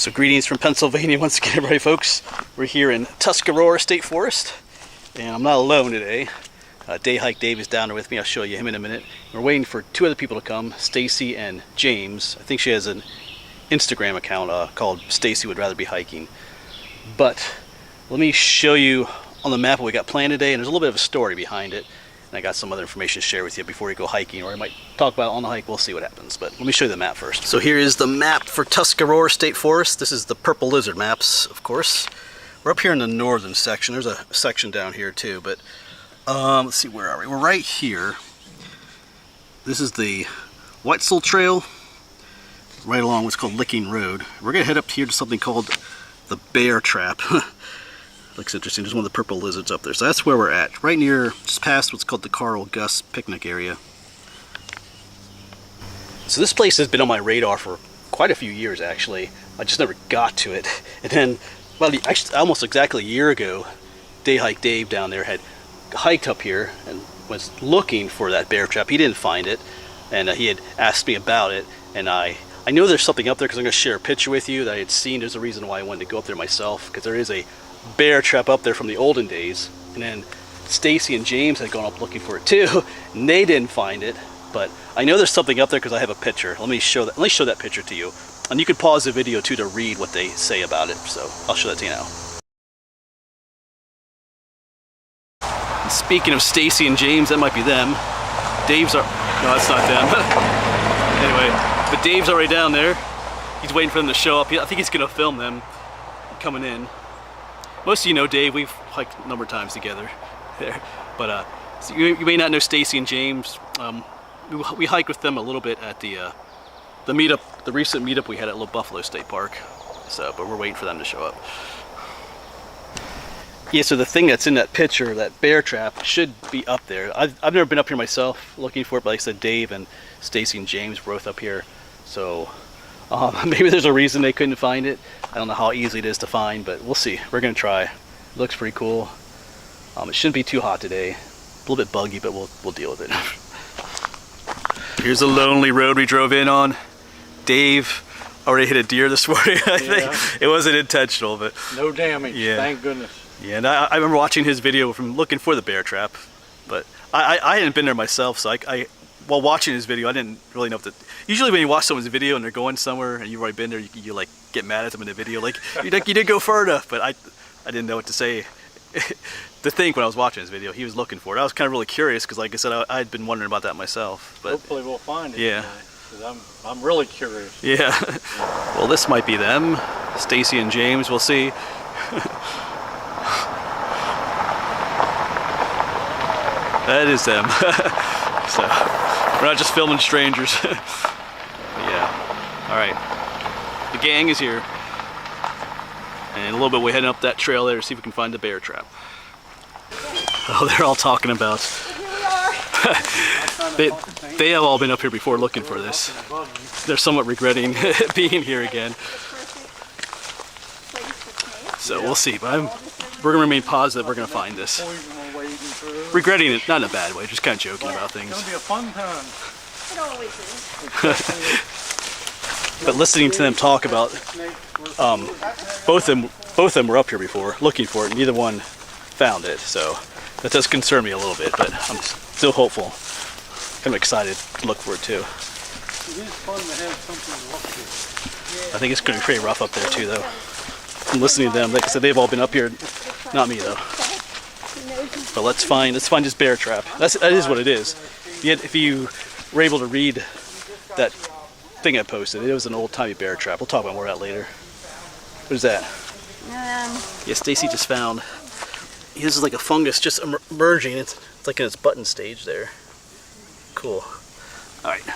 So greetings from Pennsylvania once again, everybody, folks. We're here in Tuscarora State Forest, and I'm not alone today. Day Hike Dave is down there with me. I'll show you him in a minute. We're waiting for two other people to come, Stacy and James. I think she has an Instagram account called Stacy Would Rather Be Hiking. But let me show you on the map what we got planned today, and there's a little bit of a story behind it. And I got some other information to share with you before we go hiking, or I might talk about it on the hike. We'll see what happens, but let me show you the map first. So here is the map for Tuscarora State Forest. This is the Purple Lizard maps, of course. We're up here in the northern section. There's a section down here too, but let's see, where are we? We're right here. This is the Wetzel Trail, right along what's called Licking Road. We're gonna head up here to something called the Bear Trap. Looks interesting. There's one of the purple lizards up there. So that's where we're at, right near, just past what's called the Carl Gus picnic area. So this place has been on my radar for quite a few years, actually. I just never got to it. And then, well, actually, almost exactly a year ago, Day Hike Dave down there had hiked up here and was looking for that bear trap. He didn't find it, and he had asked me about it, and I know there's something up there because I'm going to share a picture with you that I had seen. There's a reason why I wanted to go up there myself, because there is a bear trap up there from the olden days. And then Stacy and James had gone up looking for it too, and they didn't find it. But I know there's something up there because I have a picture. Let me show that picture to you, and you can pause the video too to read what they say about it. So I'll show that to you now. And speaking of Stacy and James, that might be them. Dave's no, that's not them. Anyway, but Dave's already down there. He's waiting for them to show up. I think he's gonna film them coming in. Most of you know Dave. We've hiked a number of times together there. But so you may not know Stacy and James. We hiked with them a little bit at the meetup, the recent meetup we had at Little Buffalo State Park. So, but we're waiting for them to show up. Yeah, so the thing that's in that picture, that bear trap, should be up there. I've never been up here myself looking for it, but like I said, Dave and Stacy and James were both up here. So maybe there's a reason they couldn't find it. I don't know how easy it is to find, but we'll see. We're gonna try. It looks pretty cool. It shouldn't be too hot today. A little bit buggy, but we'll deal with it. Here's a lonely road we drove in on. Dave already hit a deer this morning. I think it wasn't intentional, but no damage. Yeah. Thank goodness. Yeah, and I remember watching his video from looking for the bear trap, but I hadn't been there myself, so while watching his video, I didn't really know if usually when you watch someone's video and they're going somewhere and you've already been there, you like get mad at them in the video, like you didn't go far enough. But I didn't know what to say to think when I was watching his video. He was looking for it. I was kind of really curious because, like I said, I had been wondering about that myself. But hopefully we'll find it. Yeah. Today, I'm really curious. Yeah. Well, this might be them, Stacy and James. We'll see. That is them. So we're not just filming strangers. Yeah. All right. The gang is here, and in a little bit we're heading up that trail there to see if we can find the bear trap. Oh, they're all talking about. They have all been up here before looking for this. They're somewhat regretting being here again. So we'll see. But we're gonna remain positive. We're gonna find this. Regretting it, not in a bad way, just kind of joking about things. It's gonna be a fun time. It always is. But listening to them talk about, both of them were up here before looking for it. Neither one found it, so that does concern me a little bit. But I'm still hopeful. Kind of excited to look for it too. It is fun to have something to look at. I think it's going to be pretty rough up there too, though. From listening to them, like I said, they've all been up here. Not me though. But let's find this bear trap. That is what it is. Yet if you were able to read that thing I posted, it was an old-timey bear trap. We'll talk about more of that later. What is that? Yeah, Stacy just found. This is like a fungus just emerging. It's like in its button stage there. Cool. All right,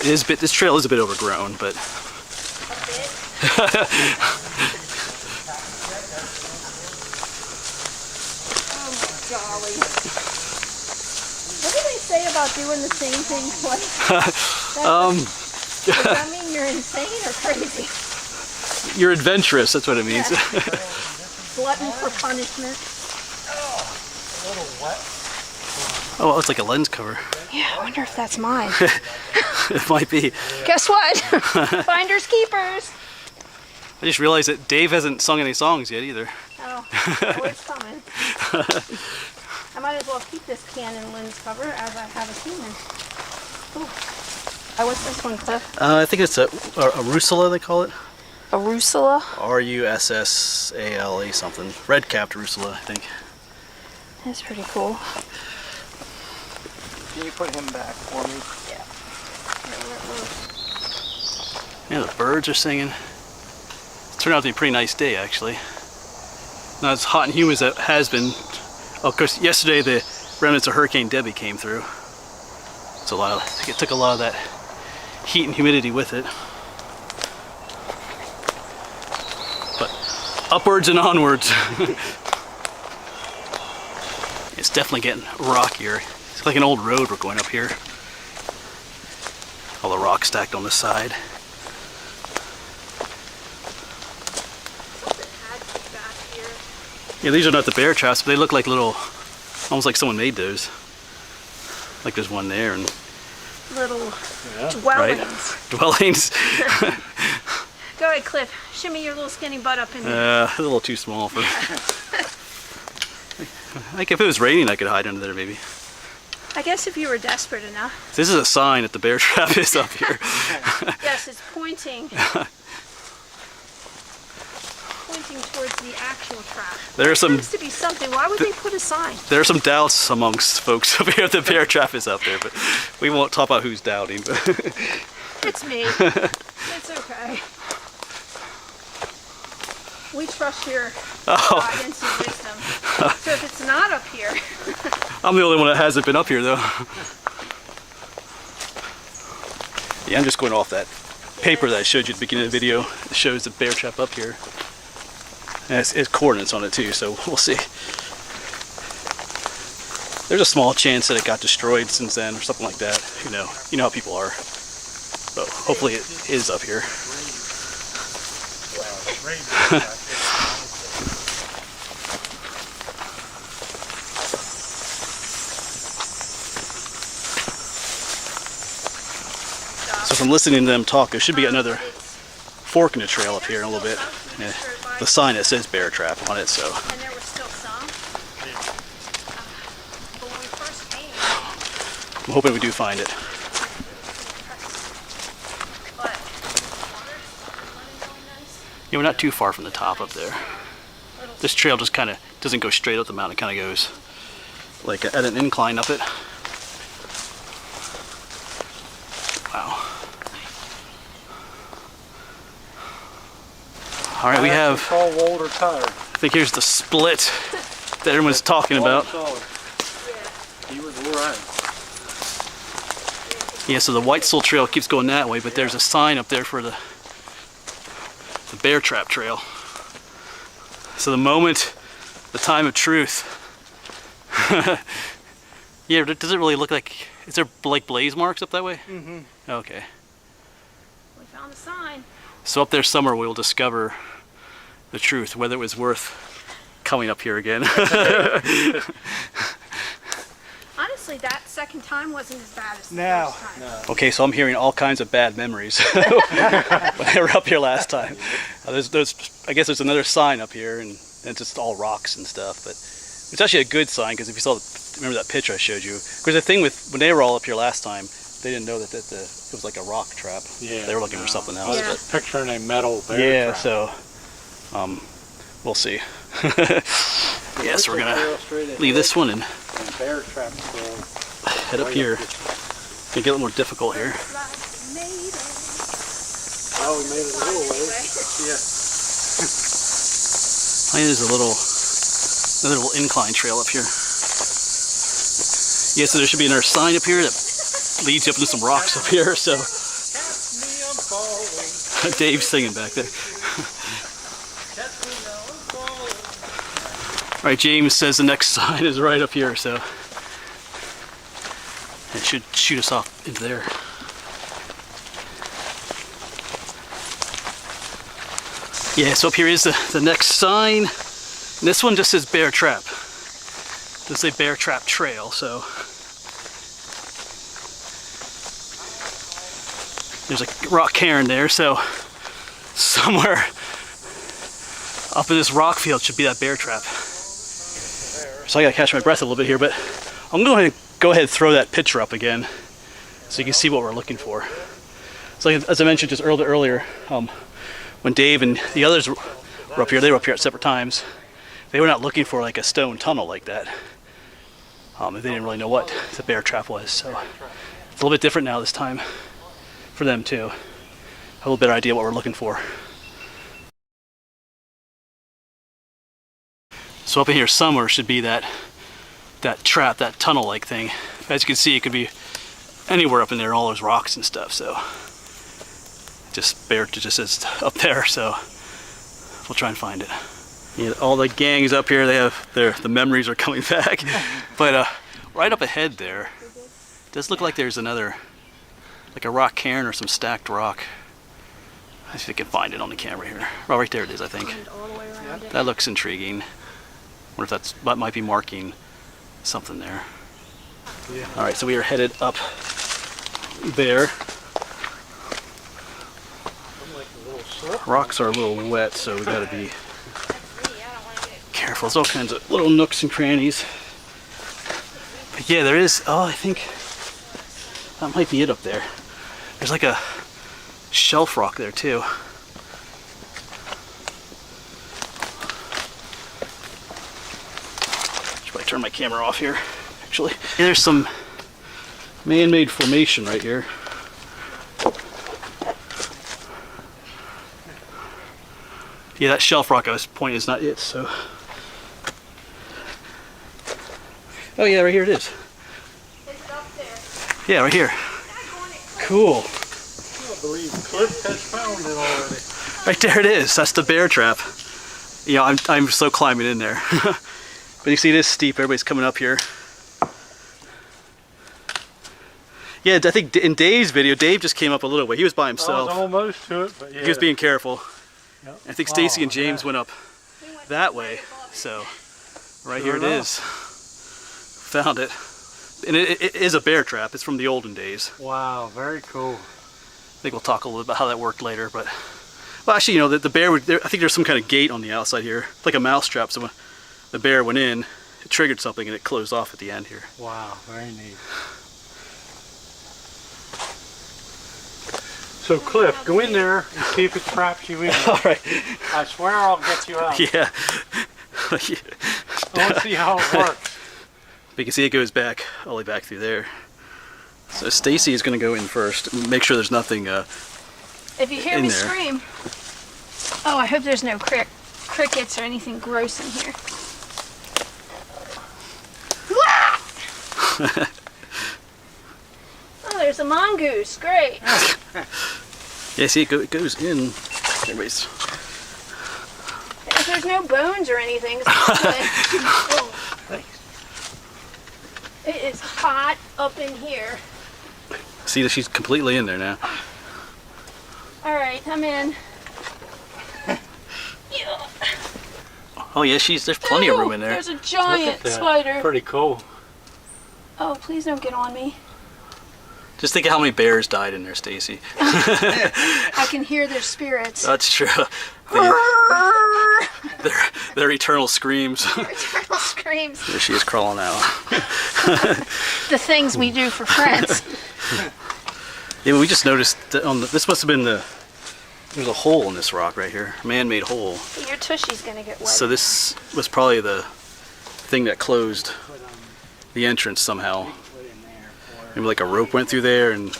this trail is a bit overgrown, but. Golly. What do they say about doing the same thing twice? Does that mean you're insane or crazy? You're adventurous, that's what it means. Yeah. Glutton for punishment. A little wet. Oh, it's like a lens cover. Yeah, I wonder if that's mine. It might be. Guess what? Finders keepers. I just realized that Dave hasn't sung any songs yet either. Oh, it's coming. I might as well keep this Canon lens cover as I have a Canon. Ooh. Oh, what's this one, Cliff? I think it's a Russula, they call it. A Russula? Russala something. Red-capped Russula, I think. That's pretty cool. Can you put him back for me? Yeah, the birds are singing. It turned out to be a pretty nice day, actually. Not as hot and humid as it has been. Oh, of course, yesterday the remnants of Hurricane Debbie came through. So I think it took a lot of that heat and humidity with it. But upwards and onwards. It's definitely getting rockier. It's like an old road we're going up here. All the rocks stacked on the side. Yeah, these are not the bear traps, but they look like little, almost like someone made those. Like there's one there and Little dwellings. right? Dwellings. Go ahead, Cliff. Shimmy your little skinny butt up in there. A little too small for. Like if it was raining, I could hide under there maybe. I guess if you were desperate enough. This is a sign that the bear trap is up here. Yes, it's pointing. Pointing towards the actual trap. There are some. Seems to be something. Why would they put a sign? There are some doubts amongst folks up here. The bear trap is up there, but we won't talk about who's doubting. But It's me. It's okay. We trust your guidance and wisdom. So if it's not up here, I'm the only one that hasn't been up here though. Yeah, I'm just going off that paper that I showed you at the beginning of the video. It shows the bear trap up here. And it's coordinates on it too, so we'll see. There's a small chance that it got destroyed since then or something like that. You know how people are. So hopefully it is up here. So from listening to them talk, there should be another fork in the trail up here in a little bit. Yeah. The sign that says bear trap on it, so. and there was still some. But when we first came, I'm hoping we do find it. but water's running really nice. Yeah, we're not too far from the top up there. This trail just kind of doesn't go straight up the mountain, it kind of goes like at an incline up it. Wow. All right, we have, Call Walter tired. I think here's the split that everyone's talking about. He was alright. Yeah, so the White Soul Trail keeps going that way, but there's a sign up there for the bear trap trail. So the moment, the time of truth. Yeah, does it really look like, is there like blaze marks up that way? Mm-hmm. Okay. We found the sign. So up there somewhere we'll discover the truth, whether it was worth coming up here again. Honestly, that second time wasn't as bad as the No. first time. Okay, so I'm hearing all kinds of bad memories when I were up here last time. I guess there's another sign up here, and it's just all rocks and stuff. But it's actually a good sign because if you saw, remember that picture I showed you? Because the thing with when they were all up here last time, they didn't know that it was like a rock trap. Yeah. They were looking for something else. Yeah. But Picturing a metal bear yeah, trap. so we'll see. Yes, we're gonna leave this one and Bear trap trail. head up here. It's gonna get a little more difficult here. Oh, we made it a little way. Yeah. I think there's another little incline trail up here. Yeah, so there should be another sign up here that leads you up into some rocks up here. So Catch me, I'm falling. Dave's singing back there. Catch me now, I'm falling. All right, James says the next sign is right up here, so it should shoot us off into there. Yeah, so up here is the next sign. And this one just says bear trap. Does say bear trap trail, so There's a rock cairn there, so somewhere up in this rock field should be that bear trap. So I gotta catch my breath a little bit here, but I'm going to go ahead and throw that picture up again so you can see what we're looking for. So as I mentioned just earlier, when Dave and the others were up here, they were up here at separate times. They were not looking for like a stone tunnel like that. They didn't really know what the bear trap was, so it's a little bit different now this time for them too. A little better idea what we're looking for. So up in here somewhere should be that trap, that tunnel-like thing. As you can see, it could be anywhere up in there, all those rocks and stuff. So just bear just is up there. So we'll try and find it. Yeah, all the gangs up here, they have the memories are coming back. But right up ahead there, it does look like there's another, like a rock cairn or some stacked rock. I see if I can find it on the camera here. Oh, right there it is, I think. That looks intriguing. Wonder if that might be marking something there. Yeah. All right, so we are headed up there. Rocks are a little wet, so we gotta be careful. There's all kinds of little nooks and crannies. But yeah, there is, oh, I think that might be it up there. There's like a shelf rock there too. Should probably turn my camera off here, actually. And there's some man-made formation right here. Yeah, that shelf rock I was pointing is not it, so. Oh yeah, right here it is. It's up there. Yeah, right here. Cool. I believe Cliff has found it already. Right there it is. That's the bear trap. Yeah, I'm so climbing in there. But you see it is steep. Everybody's coming up here. Yeah, I think in Dave's video, Dave just came up a little way. He was by himself. I was almost to it, but yeah. He was being careful. Yep. I think Stacy and James went up that way. So right here it is. Found it. And it is a bear trap. It's from the olden days. Wow, very cool. I think we'll talk a little bit about how that worked later. But well, actually, you know, the bear would. I think there's some kind of gate on the outside here, like a mouse trap. So when the bear went in, it triggered something and it closed off at the end here. Wow, very neat. So Cliff, go in there and see if it traps you in. All right. I swear I'll get you out. Yeah. I want to see how it works. But you can see it goes back all the way back through there. So Stacy is going to go in first. Make sure there's nothing If you hear in me there. scream, oh, I hope there's no crickets or anything gross in here. Oh, there's a mongoose. Great. Yeah, see, it goes in. Anyways. If there's no bones or anything, it's good. Oh. It is hot up in here. See that she's completely in there now. All right, I'm in. Yeah. Oh yeah, there's plenty of room in there. There's a giant spider. Pretty cool. Oh, please don't get on me. Just think of how many bears died in there, Stacy. I can hear their spirits. That's true. Their eternal screams. Their eternal screams. There she is crawling out. The things we do for friends. Yeah, we just noticed that this must have been there's a hole in this rock right here, man-made hole. Your tushy's gonna get wet. So this was probably the thing that closed the entrance somehow. Maybe like a rope went through there and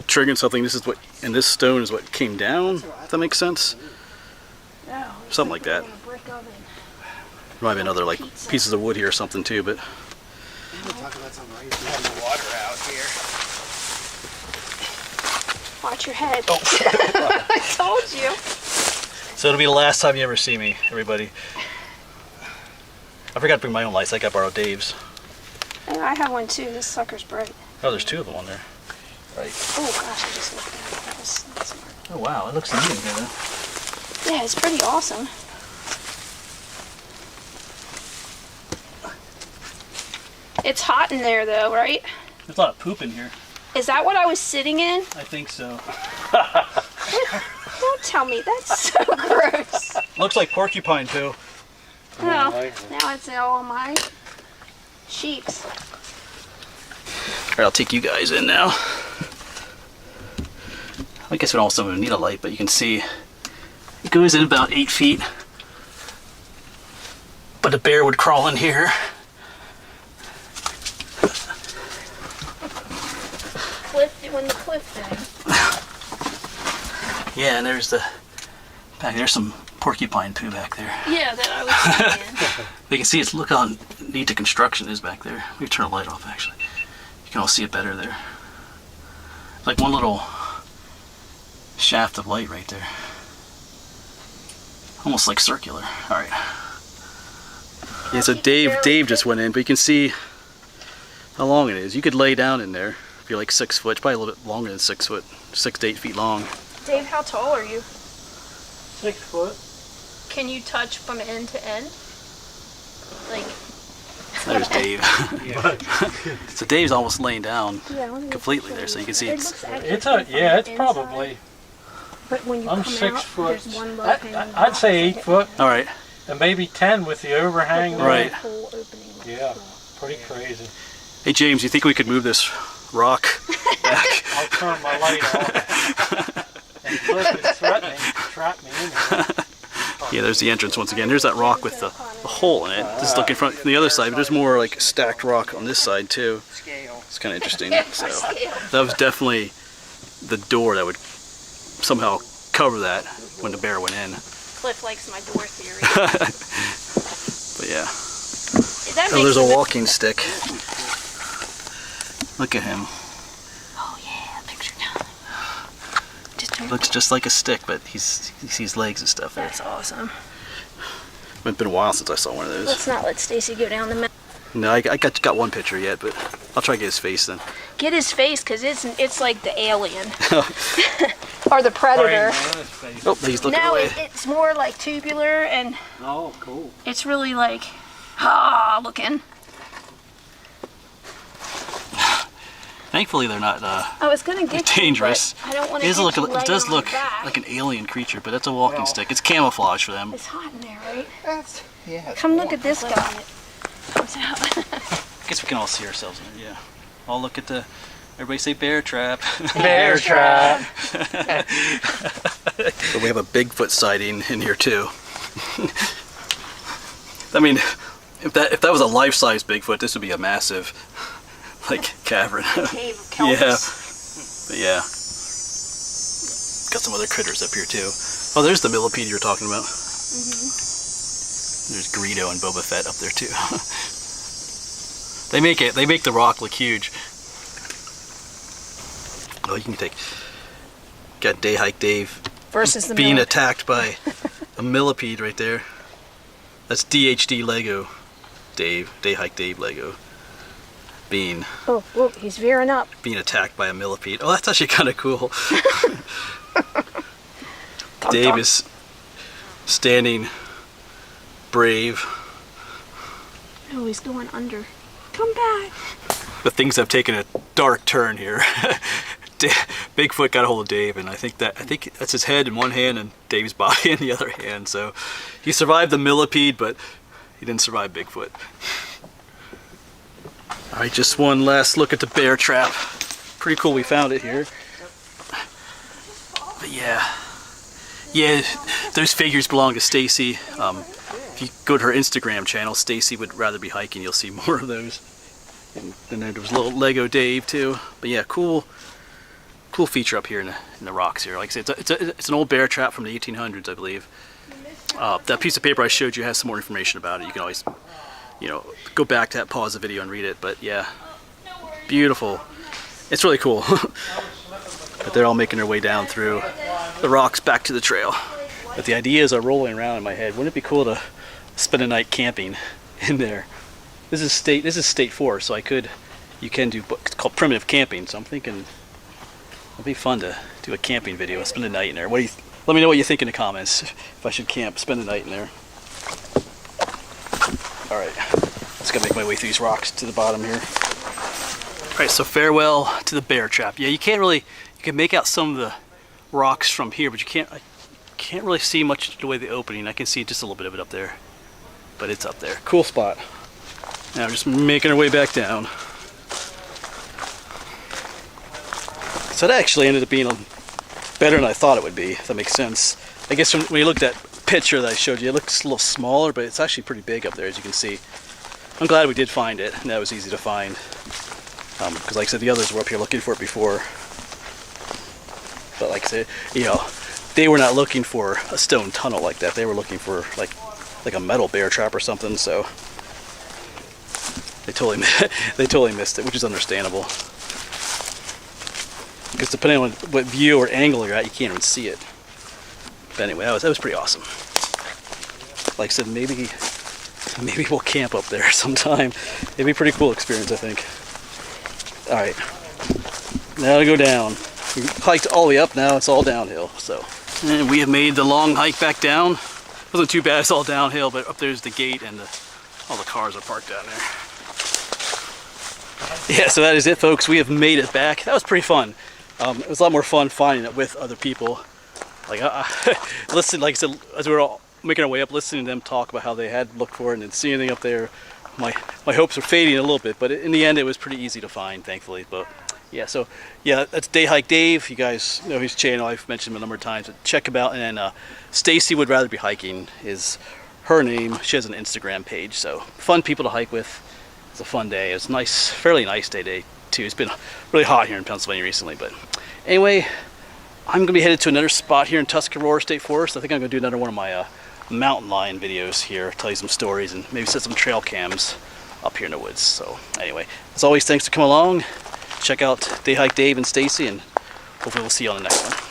triggered something. And this stone is what came down. If that makes sense. Oh, Something like that. brick oven. There might be another like pieces of wood here or something too, but. We'll talk about something right here. We have the water out here. Watch your head. Oh. I told you. So it'll be the last time you ever see me, everybody. I forgot to bring my own lights. I got borrowed Dave's. And I have one too. This sucker's bright. Oh, there's two of them on there. Right. Oh gosh, I just looked at it. That was not smart. Oh wow, it looks neat in here though. Yeah, it's pretty awesome. It's hot in there though, right? There's a lot of poop in here. Is that what I was sitting in? I think so. Don't tell me. That's so gross. Looks like porcupine poo. Well, now it's all on my sheets. All right, I'll take you guys in now. I guess we don't also need a light, but you can see it goes in about 8 feet. But a bear would crawl in here. Doing the cliff thing. Yeah, and there's some porcupine poo back there. Yeah, that I was thinking. You can see it's look how neat the construction is back there. Let me turn the light off actually. You can all see it better there. Like one little shaft of light right there. Almost like circular. Alright. Yeah, so Dave just went in, but you can see how long it is. You could lay down in there if you're like 6 foot. It's probably a little bit longer than 6 foot. 6 to 8 feet long. Dave, how tall are you? 6 foot. Can you touch from end to end? Like. There's Dave. So Dave's almost laying down completely there, so you can see it's It's probably. But when you I'm come 6 out, foot. there's one low hanging I'd say 8 foot, all right. and maybe 10 with the overhang. there. Right. Whole opening like Yeah, that. pretty crazy. Hey James, you think we could move this rock back? I'll turn my light off. And Cliff is threatening to trap me in here. Yeah, there's the entrance once again. There's that rock with the hole in it. Just looking from the other side, but there's more like stacked rock on this side too. It's kind of interesting. So that was definitely the door that would somehow cover that when the bear went in. Cliff likes my door theory. But yeah. That Oh, makes there's a sense. walking stick. Look at him. Oh yeah, picture now. Just turn. Looks just like a stick, but he sees legs and stuff there. That's awesome. It's been a while since I saw one of those. Let's not let Stacy go down the mountain. No, I got one picture yet, but I'll try to get his face then. Get his face, cause it's like the alien or the predator. Oh, he's looking No, away. it's more like tubular, and Oh, cool. it's really like looking. Thankfully, they're not I was gonna get dangerous. You, but I don't want It to. it does look like an alien creature, but it's a walking stick. It's camouflage for them. It's hot in there, right? Yeah. Come look at this guy. Comes out. I guess we can all see ourselves in it, yeah. All look at the, everybody say bear trap. Bear trap. But we have a Bigfoot sighting in here too. I mean, if that was a life-size Bigfoot, this would be a massive, like, cavern. Cave of Kelps. Yeah, but yeah. Got some other critters up here too. Oh, there's the millipede you were talking about. There's Greedo and Boba Fett up there too. They make the rock look huge. Oh, you can got Day Hike Dave Versus the being millipede. attacked by a millipede right there. That's DHD Lego Dave, Day Hike Dave Lego. Being Oh, whoa, he's veering up. attacked by a millipede. Oh, that's actually kind of cool. Dave is standing brave. Oh, he's going under. Come back. But things have taken a dark turn here. Bigfoot got a hold of Dave, and I think that's his head in one hand and Dave's body in the other hand. So he survived the millipede, but he didn't survive Bigfoot. All right, just one last look at the bear trap. Pretty cool we found it here. But yeah, those figures belong to Stacy. If you go to her Instagram channel, Stacy Would Rather Be Hiking, you'll see more of those. And then there was a little Lego Dave too. But yeah, cool feature up here in the rocks here. Like I said, it's an old bear trap from the 1800s, I believe. That piece of paper I showed you has some more information about it. You can always, go back to that, pause the video and read it. But yeah, beautiful. It's really cool. But they're all making their way down through the rocks back to the trail. But the ideas are rolling around in my head. Wouldn't it be cool to spend a night camping in there? This is state forest, so you can do, it's called primitive camping. So I'm thinking it'd be fun to do a camping video, spend a night in there. Let me know what you think in the comments if I should spend the night in there. All right, just gotta make my way through these rocks to the bottom here. Alright, so farewell to the bear trap. Yeah, you can make out some of the rocks from here, but I can't really see much the way the opening. I can see just a little bit of it up there, but it's up there. Cool spot. Now we're just making our way back down. So that actually ended up being better than I thought it would be, if that makes sense. I guess when you look at that picture that I showed you, it looks a little smaller, but it's actually pretty big up there, as you can see. I'm glad we did find it, and that was easy to find. Because like I said, the others were up here looking for it before. But like I said, you know, they were not looking for a stone tunnel like that. They were looking for like a metal bear trap or something, so they totally missed it, which is understandable. Because depending on what view or angle you're at, you can't even see it. But anyway, that was pretty awesome. Like I said, maybe we'll camp up there sometime. It'd be a pretty cool experience, I think. Alright, now to go down. We hiked all the way up, now it's all downhill. So, and we have made the long hike back down. It wasn't too bad, it's all downhill, but up there's the gate and all the cars are parked down there. Yeah, so that is it, folks. We have made it back. That was pretty fun. It was a lot more fun finding it with other people. Like, listen, like I said, as we were all making our way up, listening to them talk about how they had looked for it and didn't see anything up there, my hopes were fading a little bit, but in the end it was pretty easy to find, thankfully. But yeah, so yeah, that's Day Hike Dave. You guys know his channel. I've mentioned him a number of times. But check him out. And then Stacy Would Rather Be Hiking is her name. She has an Instagram page. So fun people to hike with. It's a fun day. It's nice, fairly nice day too. It's been really hot here in Pennsylvania recently, but anyway, I'm gonna be headed to another spot here in Tuscarora State Forest. I think I'm gonna do another one of my mountain lion videos here, tell you some stories and maybe set some trail cams up here in the woods. So anyway, as always, thanks for coming along. Check out Day Hike Dave and Stacy, and hopefully we'll see you on the next one.